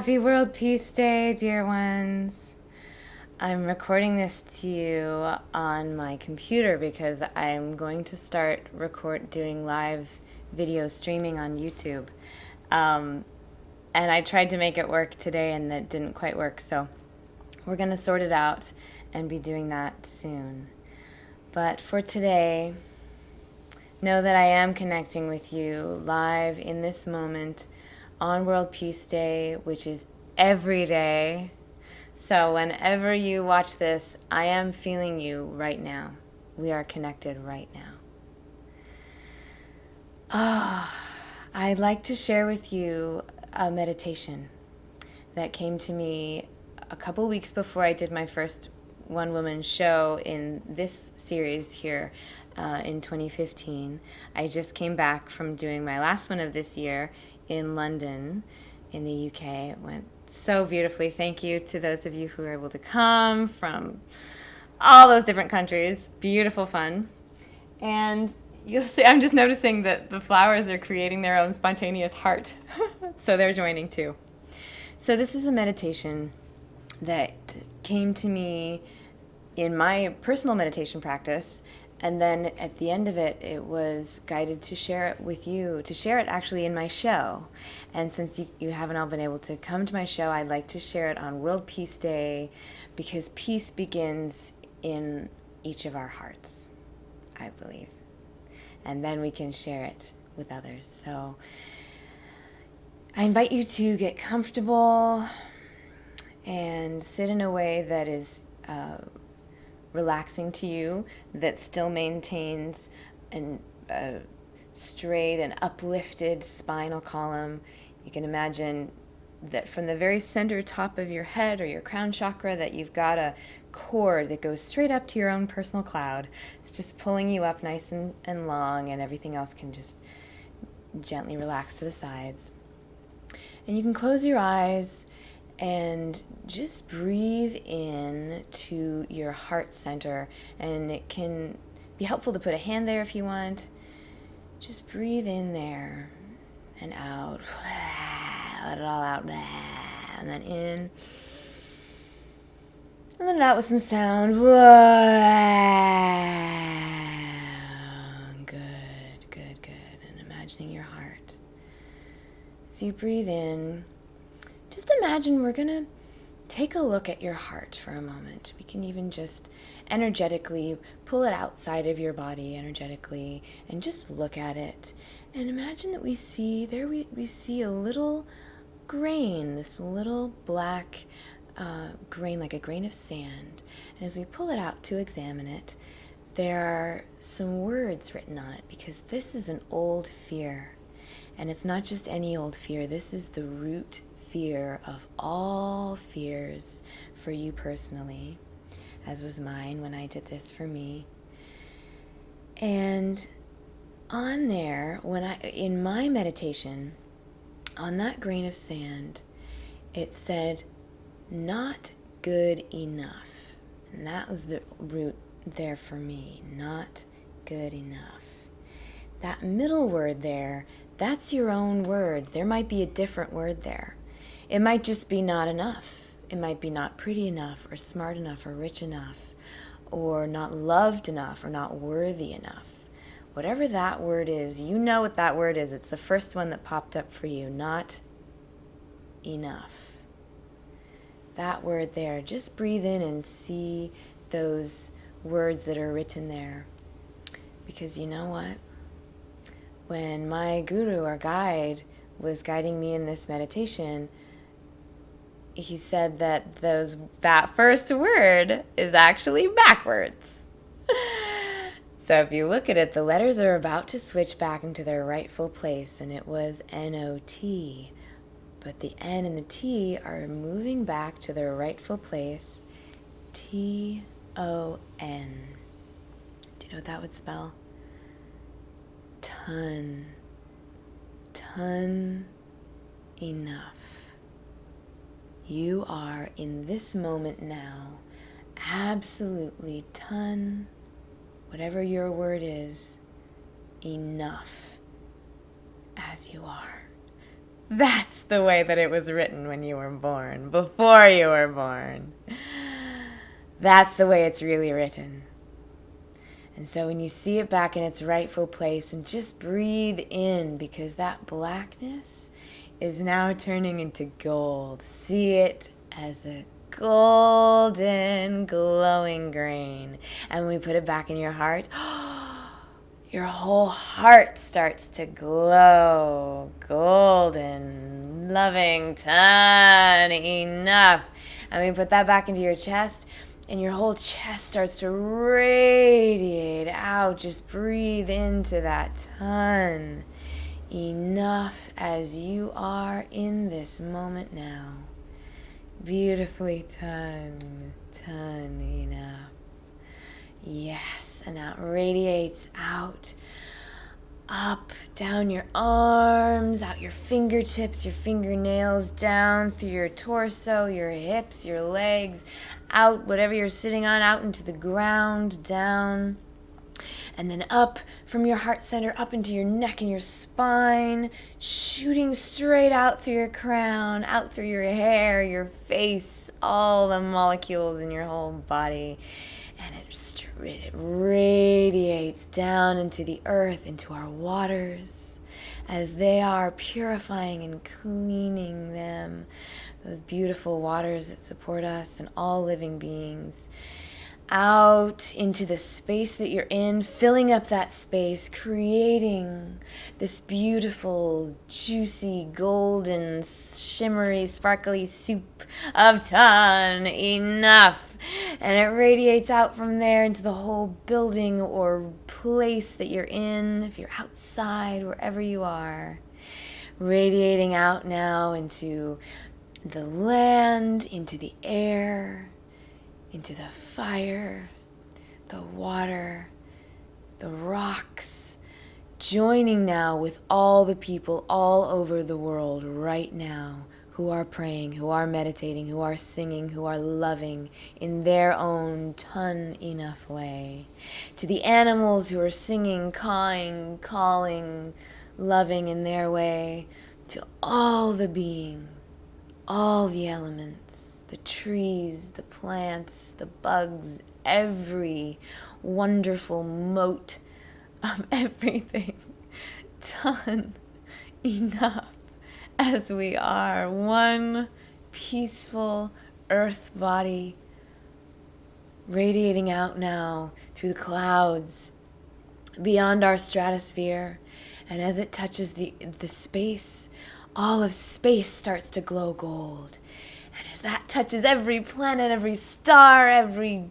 Happy World Peace Day, dear ones. I'm recording this to you on my computer because I'm going to start doing live video streaming on YouTube. And I tried to make it work today and that didn't quite work, so we're going to sort it out and be doing that soon. But for today, know that I am connecting with you live in this moment on World Peace Day, which is every day. So whenever you watch this, I am feeling you right now. We are connected right now. I'd like to share with you a meditation that came to me a couple weeks before I did my first one-woman show in this series here in 2015. I just came back from doing my last one of this year in London, in the UK. It went so beautifully. Thank you to those of you who were able to come from all those different countries. Beautiful fun. And you'll see, I'm just noticing that the flowers are creating their own spontaneous heart. So they're joining too. So this is a meditation that came to me in my personal meditation practice, and then at the end of it, it was guided to share it with you, to share it actually in my show. And since you haven't all been able to come to my show, I'd like to share it on World Peace Day, because peace begins in each of our hearts, I believe. And then we can share it with others. So I invite you to get comfortable and sit in a way that is relaxing to you, that still maintains a straight and uplifted spinal column. You can imagine that from the very center top of your head or your crown chakra, that you've got a cord that goes straight up to your own personal cloud. It's just pulling you up nice and long, and everything else can just gently relax to the sides. And you can close your eyes and just breathe in to your heart center. And it can be helpful to put a hand there if you want. Just breathe in there and out. Let it all out. And then in. And let it out with some sound. Good, good, good. And imagining your heart. As you breathe in, just imagine we're going to take a look at your heart for a moment. We can even just energetically pull it outside of your body energetically and just look at it. And imagine that we see a little grain, this little black grain, like a grain of sand. And as we pull it out to examine it, there are some words written on it, because this is an old fear. And it's not just any old fear. This is the root fear of all fears for you personally, as was mine when I did this for me. And on there, in my meditation, on that grain of sand, it said, not good enough. And that was the root there for me, not good enough. That middle word there, that's your own word. There might be a different word there. It might just be not enough. It might be not pretty enough, or smart enough, or rich enough, or not loved enough, or not worthy enough. Whatever that word is, you know what that word is. It's the first one that popped up for you, not enough. That word there, just breathe in and see those words that are written there. Because you know what? When my guru or guide was guiding me in this meditation, he said that that first word is actually backwards. So if you look at it, the letters are about to switch back into their rightful place, and it was N-O-T. But the N and the T are moving back to their rightful place, T-O-N. Do you know what that would spell? Ton. Ton enough. You are in this moment now absolutely ton, whatever your word is, enough as you are. That's the way that it was written when you were born, before you were born. That's the way it's really written. And so when you see it back in its rightful place, and just breathe in, because that blackness is now turning into gold. See it as a golden, glowing grain. And when we put it back in your heart, your whole heart starts to glow. Golden, loving, ton, enough. And we put that back into your chest, and your whole chest starts to radiate out. Just breathe into that ton. Enough as you are in this moment now. Beautifully ton enough. Yes, and now it radiates out, up, down your arms, out your fingertips, your fingernails, down through your torso, your hips, your legs, out, whatever you're sitting on, out into the ground, down. And then up from your heart center, up into your neck and your spine, shooting straight out through your crown, out through your hair, your face, all the molecules in your whole body. And it radiates down into the earth, into our waters, as they are purifying and cleaning them. Those beautiful waters that support us and all living beings. Out into the space that you're in, filling up that space, creating this beautiful, juicy, golden, shimmery, sparkly soup of ton. Enough. And it radiates out from there into the whole building or place that you're in, if you're outside, wherever you are. Radiating out now into the land, into the air, into the fire, the water, the rocks, joining now with all the people all over the world right now who are praying, who are meditating, who are singing, who are loving in their own ton enough way. To the animals who are singing, cawing, calling, loving in their way. To all the beings, all the elements, the trees, the plants, the bugs, every wonderful mote of everything. Ton enough as we are one peaceful earth body radiating out now through the clouds beyond our stratosphere. And as it touches the space, all of space starts to glow gold. And as that touches every planet, every star, every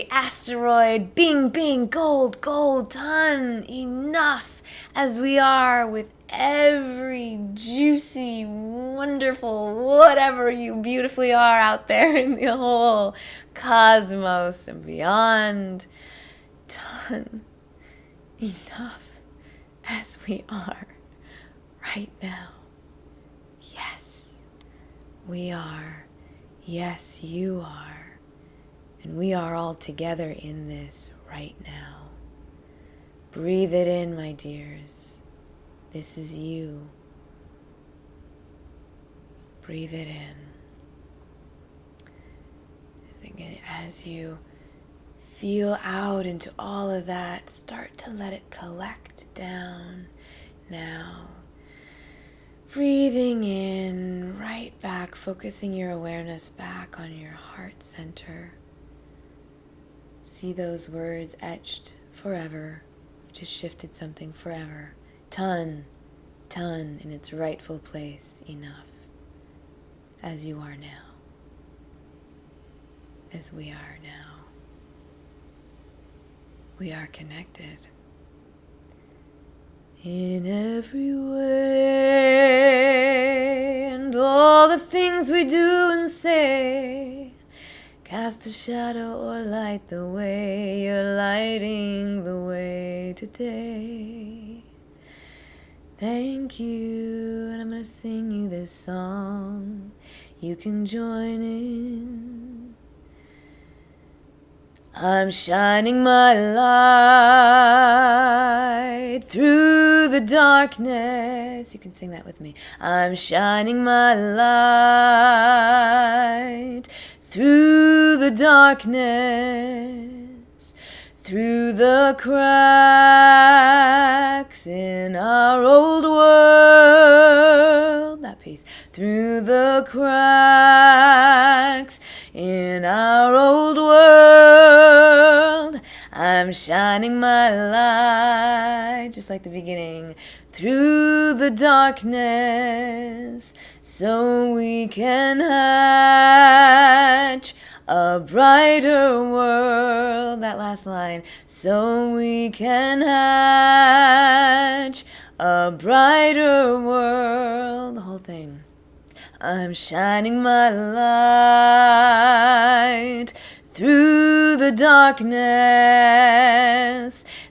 asteroid, bing, bing, gold, gold, ton, enough as we are with every juicy, wonderful, whatever you beautifully are out there in the whole cosmos and beyond. Ton, enough as we are right now. Yes, we are. Yes, you are. And we are all together in this right now. Breathe it in, my dears. This is you. Breathe it in. As you feel out into all of that, start to let it collect down now. Breathing in, right back, focusing your awareness back on your heart center. See those words etched forever. I've just shifted something forever. Ton in its rightful place, enough. As you are now. As we are now. We are connected. In every way, and all the things we do and say, cast a shadow or light the way. You're lighting the way today. Thank you, and I'm going to sing you this song. You can join in. I'm shining my light through the darkness. You can sing that with me. I'm shining my light through the darkness, through the cracks in our old world. That piece. Through the cracks in our old world, I'm shining my light, just like the beginning, through the darkness, so we can hatch a brighter world. That last line. So we can hatch a brighter world. The whole thing. I'm shining my light through the darkness,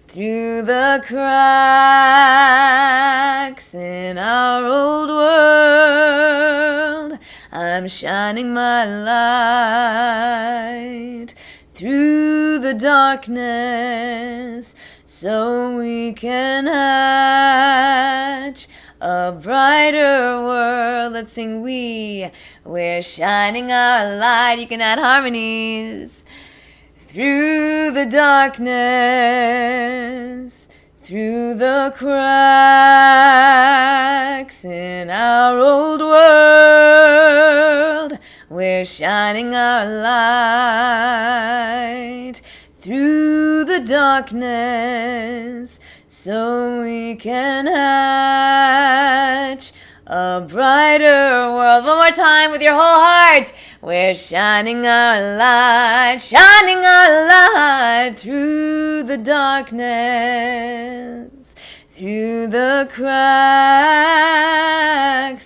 through the cracks in our old world. I'm shining my light through the darkness, so we can hatch a brighter world. Let's sing we're shining our light. You can add harmonies. Through the darkness, through the cracks in our old world, we're shining our light through the darkness, so we can hatch a brighter world. One more time with your whole heart. We're shining our light through the darkness, through the cracks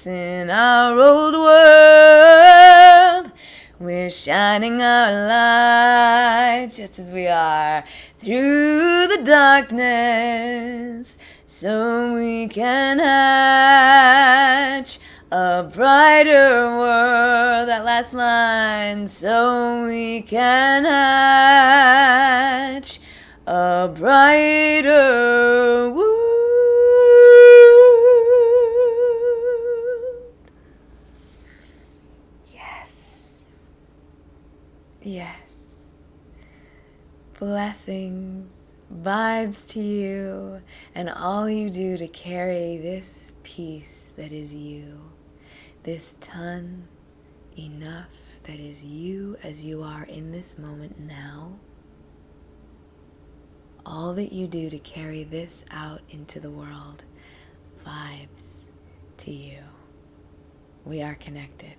in our old world. We're shining our light just as we are through the darkness, so we can hatch a brighter world. That last line. So we can hatch a brighter world. Yes. Yes. Blessings, vibes to you, and all you do to carry this peace that is you, this ton enough that is you as you are in this moment now. All that you do to carry this out into the world, vibes to you. We are connected.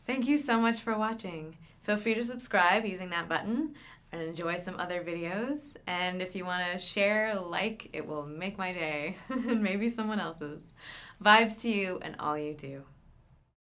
Thank you so much for watching. Feel free to subscribe using that button and enjoy some other videos. And if you want to share, like, it will make my day and maybe someone else's. Vibes to you and all you do.